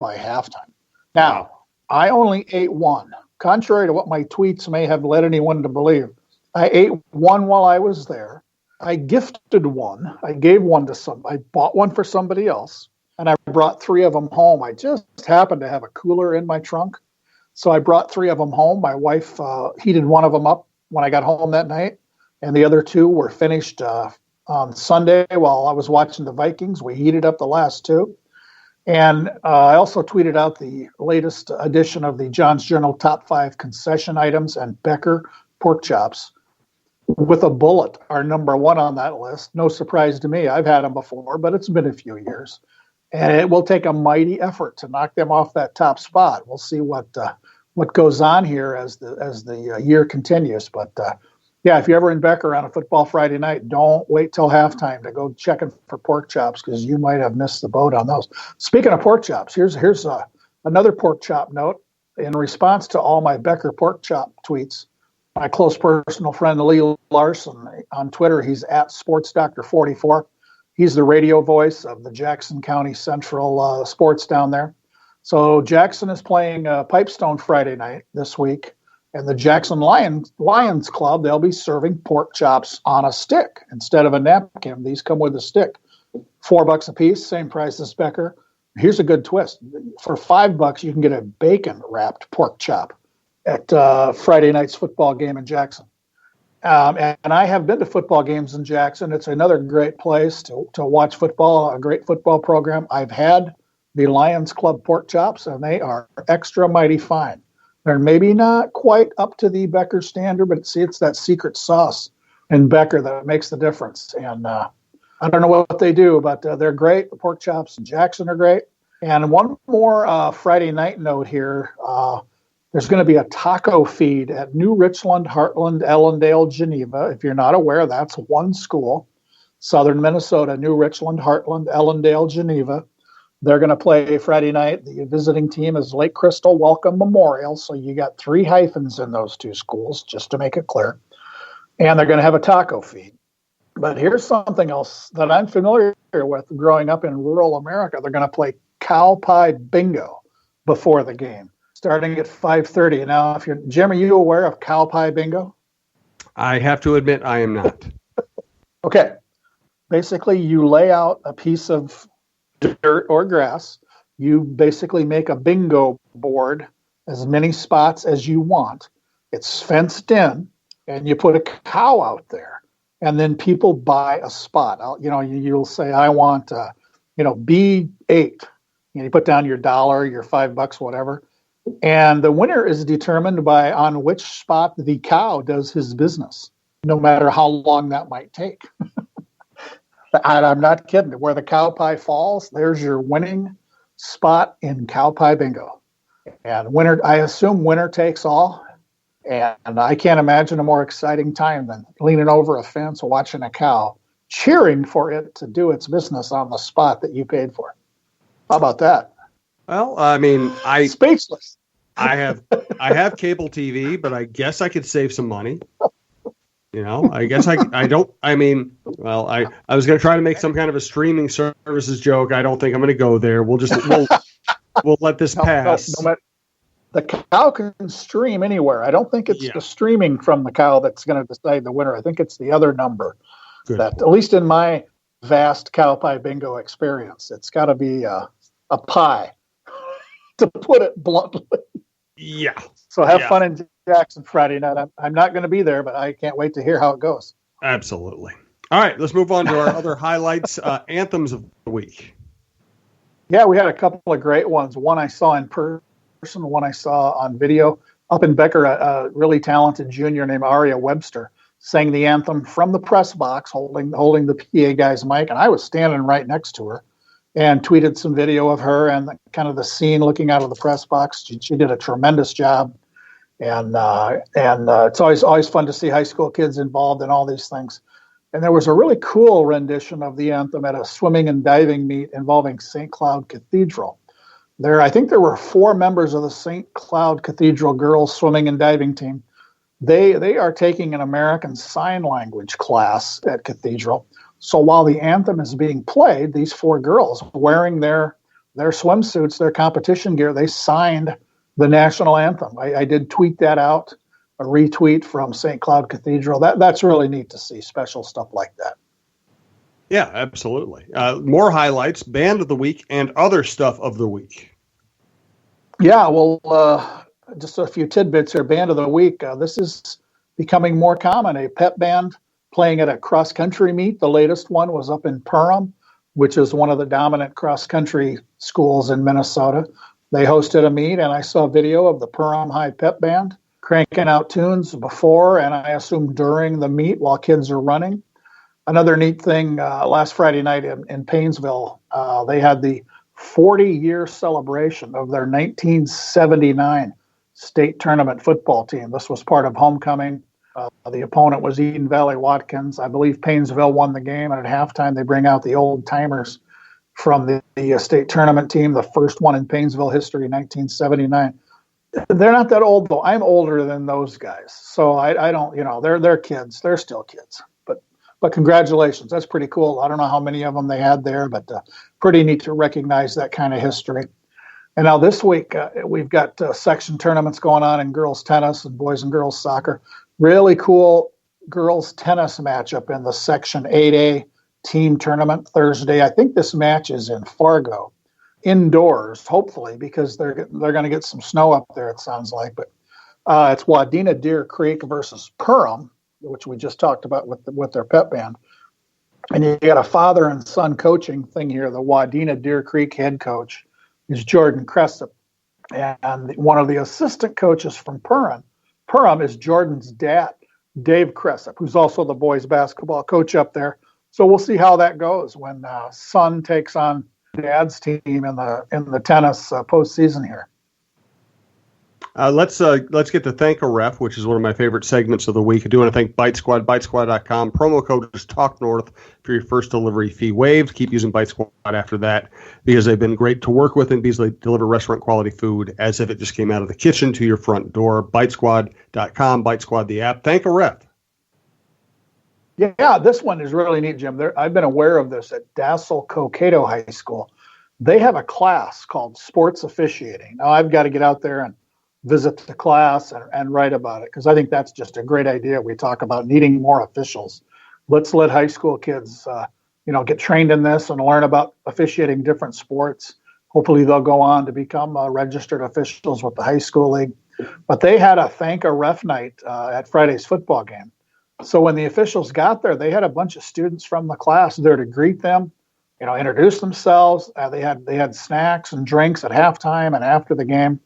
by halftime. Now, Wow. I only ate one. Contrary to what my tweets may have led anyone to believe, I ate one while I was there. I gifted one. I gave one to I bought one for somebody else, and I brought 3 of them home. I just happened to have a cooler in my trunk, so I brought 3 of them home. My wife heated one of them up when I got home that night, and the other 2 were finished on Sunday while I was watching the Vikings. We heated up the last 2. And I also tweeted out the latest edition of the John's Journal Top 5 Concession Items, and Becker pork chops with a bullet are number 1 on that list. No surprise to me. I've had them before, but it's been a few years. And it will take a mighty effort to knock them off that top spot. We'll see what goes on here as the year continues. But yeah, if you're ever in Becker on a football Friday night, don't wait till halftime to go checking for pork chops, because you might have missed the boat on those. Speaking of pork chops, here's another pork chop note. In response to all my Becker pork chop tweets, my close personal friend Lee Larson on Twitter, he's at SportsDoctor44. He's the radio voice of the Jackson County Central sports down there. So Jackson is playing Pipestone Friday night this week. And the Jackson Lions Club, they'll be serving pork chops on a stick instead of a napkin. These come with a stick. $4 a piece, same price as Becker. Here's a good twist. For $5, you can get a bacon-wrapped pork chop at Friday night's football game in Jackson. And I have been to football games in Jackson. It's another great place to watch football, a great football program. I've had the Lions Club pork chops, and they are extra mighty fine. They're maybe not quite up to the Becker standard, but it's that secret sauce in Becker that makes the difference. And I don't know what they do, but they're great. The pork chops in Jackson are great. And one more Friday night note here. There's going to be a taco feed at New Richland, Heartland, Ellendale, Geneva. If you're not aware, that's one school. Southern Minnesota, New Richland, Heartland, Ellendale, Geneva. They're going to play Friday night. The visiting team is Lake Crystal Welcome Memorial. So you got 3 hyphens in those 2 schools, just to make it clear. And they're going to have a taco feed. But here's something else that I'm familiar with growing up in rural America. They're going to play cow pie bingo before the game, starting at 5:30. Now, Jim, are you aware of cow pie bingo? I have to admit I am not. Okay. Basically, you lay out a piece of dirt or grass. You basically make a bingo board, as many spots as you want. It's fenced in, and you put a cow out there, and then people buy a spot. You'll say, I want, B8. You put down your $1, your $5, whatever, and the winner is determined by on which spot the cow does his business, no matter how long that might take. I'm not kidding. Where the cow pie falls, there's your winning spot in cow pie bingo. And I assume winner takes all. And I can't imagine a more exciting time than leaning over a fence watching a cow, cheering for it to do its business on the spot that you paid for. How about that? Well, I mean, speechless. I have cable TV, but I guess I could save some money. I guess I don't. I mean, well, I was going to try to make some kind of a streaming services joke. I don't think I'm going to go there. We'll let this pass. No, the cow can stream anywhere. I don't think it's the streaming from the cow that's going to decide the winner. I think it's the other number. At least in my vast cow pie bingo experience, it's got to be a pie, to put it bluntly. Yeah. So have fun in Jackson Friday night. I'm not going to be there, but I can't wait to hear how it goes. Absolutely. All right, let's move on to our other highlights, anthems of the week. Yeah, we had a couple of great ones. One I saw in person, one I saw on video. Up in Becker, a really talented junior named Aria Webster sang the anthem from the press box, holding the PA guy's mic, and I was standing right next to her, and tweeted some video of her and kind of the scene looking out of the press box. She did a tremendous job, and it's always fun to see high school kids involved in all these things. And there was a really cool rendition of the anthem at a swimming and diving meet involving St. Cloud Cathedral. I think there were 4 members of the St. Cloud Cathedral girls swimming and diving team. They are taking an American Sign Language class at Cathedral. So while the anthem is being played, these 4 girls wearing their their swimsuits, their competition gear, they signed the national anthem. I did tweet that out, a retweet from St. Cloud Cathedral. That's really neat to see, special stuff like that. Yeah, absolutely. More highlights, band of the week, and other stuff of the week. Yeah, well, just a few tidbits here. Band of the week. This is becoming more common. A pep band playing at a cross-country meet. The latest one was up in Perham, which is one of the dominant cross-country schools in Minnesota. They hosted a meet, and I saw a video of the Perham High Pep Band cranking out tunes before, and I assume during the meet while kids are running. Another neat thing, last Friday night in Painesville, they had the 40-year celebration of their 1979 state tournament football team. This was part of homecoming. The opponent was Eden Valley Watkins. I believe Painesville won the game, and at halftime they bring out the old timers from the state tournament team, the first one in Painesville history, 1979. They're not that old, though. I'm older than those guys, so I don't, they're kids. They're still kids. But congratulations. That's pretty cool. I don't know how many of them they had there, but pretty neat to recognize that kind of history. And now this week, we've got section tournaments going on in girls tennis and boys and girls soccer. Really cool girls tennis matchup in the Section 8A team tournament Thursday. I think this match is in Fargo, indoors, hopefully, because they're going to get some snow up there, it sounds like. But it's Wadena Deer Creek versus Perham, which we just talked about with their pep band. And you got a father and son coaching thing here. The Wadena Deer Creek head coach is Jordan Cressup. And one of the assistant coaches from Perham is Jordan's dad, Dave Cressup, who's also the boys basketball coach up there. So we'll see how that goes when son takes on dad's team in the tennis postseason here. Let's get to Thank a Ref, which is one of my favorite segments of the week. I do want to thank Bitesquad, bitesquad.com. Promo code is TALKNORTH for your first delivery fee waived. Keep using Bitesquad after that because they've been great to work with and because they deliver restaurant quality food as if it just came out of the kitchen to your front door. Bitesquad.com, Bitesquad the app. Thank a Ref. Yeah, this one is really neat, Jim. I've been aware of this at Dassel Cokato High School. They have a class called Sports Officiating. Now, I've got to get out there and visit the class and write about it because I think that's just a great idea. We talk about needing more officials. Let's let high school kids, get trained in this and learn about officiating different sports. Hopefully they'll go on to become registered officials with the high school league. But they had a Thank a Ref night at Friday's football game. So when the officials got there, they had a bunch of students from the class there to greet them, introduce themselves. They had snacks and drinks at halftime and after the game.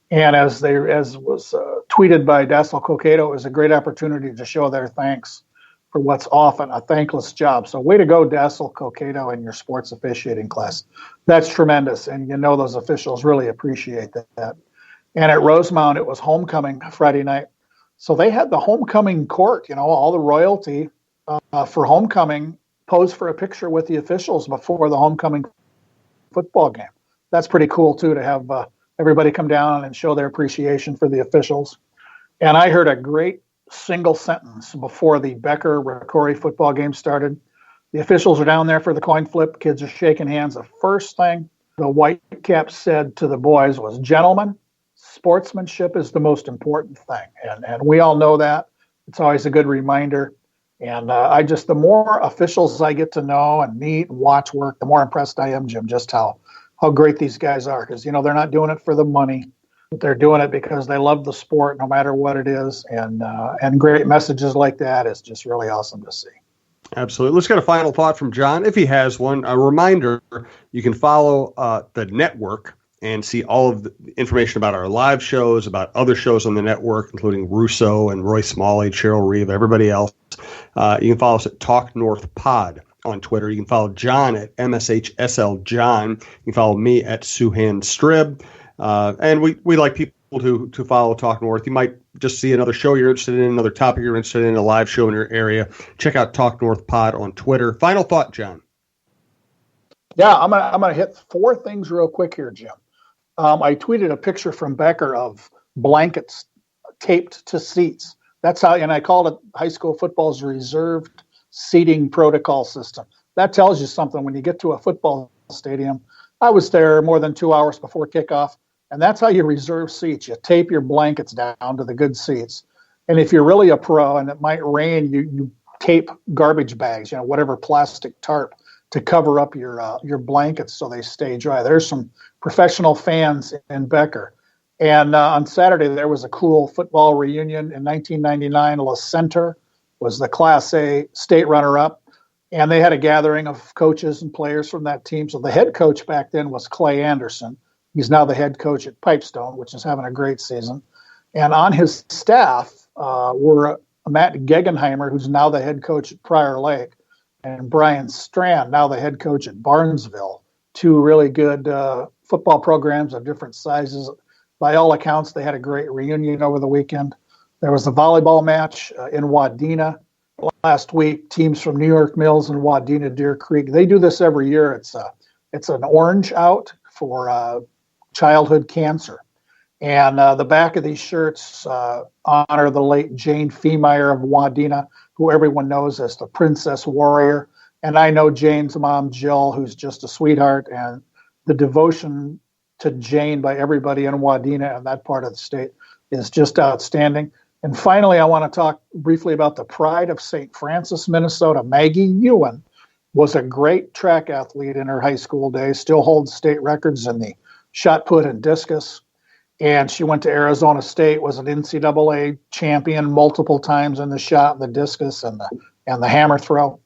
And as was tweeted by Dassel Cokato, it was a great opportunity to show their thanks for what's often a thankless job. So way to go, Dassel Cokato, in your sports officiating class. That's tremendous, and those officials really appreciate that. And at Rosemount, it was homecoming Friday night. So they had the homecoming court, all the royalty for homecoming pose for a picture with the officials before the homecoming football game. That's pretty cool, too, to have everybody come down and show their appreciation for the officials. And I heard a great single sentence before the Becker Rocori football game started. The officials are down there for the coin flip. Kids are shaking hands. The first thing the Whitecaps said to the boys was, "Gentlemen, sportsmanship is the most important thing." And we all know that. It's always a good reminder. And the more officials I get to know and meet and watch work, the more impressed I am, Jim, just how great these guys are, because they're not doing it for the money, but they're doing it because they love the sport no matter what it is, and great messages like that is just really awesome to see. Absolutely. Let's get a final thought from John, if he has one. A reminder, you can follow the network and see all of the information about our live shows, about other shows on the network, including Russo and Roy Smalley, Cheryl Reeve, everybody else. You can follow us at Talk North Pod on Twitter. You can follow John at MSHSL John. You can follow me at Suhan Strib. And we like people to follow Talk North. You might just see another show you're interested in, another topic you're interested in, a live show in your area. Check out Talk North Pod on Twitter. Final thought, John. Yeah, I'm gonna hit 4 things real quick here, Jim. I tweeted a picture from Becker of blankets taped to seats. That's how, and I called it high school football's reserved seating protocol system. That tells you something. When you get to a football stadium, I was there more than 2 hours before kickoff, and that's how you reserve seats. You tape your blankets down to the good seats. And if you're really a pro and it might rain, you tape garbage bags, whatever plastic tarp to cover up your blankets so they stay dry. There's some professional fans in Becker. And on Saturday, there was a cool football reunion. In 1999, La Center was the Class A state runner-up. And they had a gathering of coaches and players from that team. So the head coach back then was Clay Anderson. He's now the head coach at Pipestone, which is having a great season. And on his staff were Matt Gegenheimer, who's now the head coach at Prior Lake, and Brian Strand, now the head coach at Barnesville. Two really good football programs of different sizes. By all accounts, they had a great reunion over the weekend. There was a volleyball match in Wadena last week. Teams from New York Mills and Wadena Deer Creek. They do this every year. It's an orange out for childhood cancer. And the back of these shirts honor the late Jane Feemeyer of Wadena, who everyone knows as the Princess Warrior. And I know Jane's mom, Jill, who's just a sweetheart, and the devotion to Jane by everybody in Wadena and that part of the state is just outstanding. And finally, I want to talk briefly about the pride of St. Francis, Minnesota. Maggie Ewan was a great track athlete in her high school days, still holds state records in the shot put and discus. And she went to Arizona State, was an NCAA champion multiple times in the shot and the discus and the hammer throw.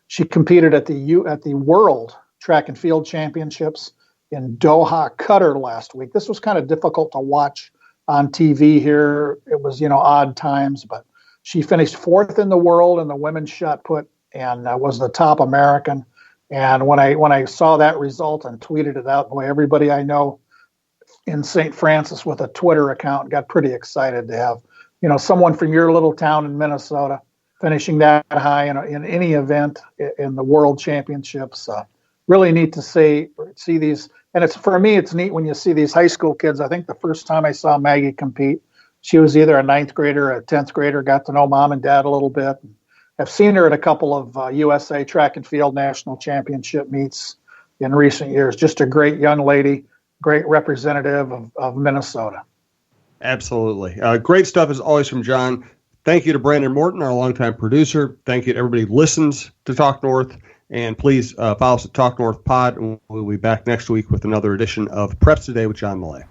She competed at the World Track and Field Championships in Doha, Qatar last week. This was kind of difficult to watch on TV here. It was, odd times, but she finished fourth in the world in the women's shot put and was the top American. And when I saw that result and tweeted it out, boy, everybody I know in St. Francis with a Twitter account got pretty excited to have, someone from your little town in Minnesota finishing that high in any event in the World Championships. Really neat to see these. And for me, it's neat when you see these high school kids. I think the first time I saw Maggie compete, she was either a 9th grader or a 10th grader, got to know mom and dad a little bit. I've seen her at a couple of USA Track and Field National Championship meets in recent years. Just a great young lady, great representative of Minnesota. Absolutely. Great stuff as always from John. Thank you to Brandon Morton, our longtime producer. Thank you to everybody who listens to Talk North. And please follow us at Talk North Pod. And we'll be back next week with another edition of Preps Today with John Millea.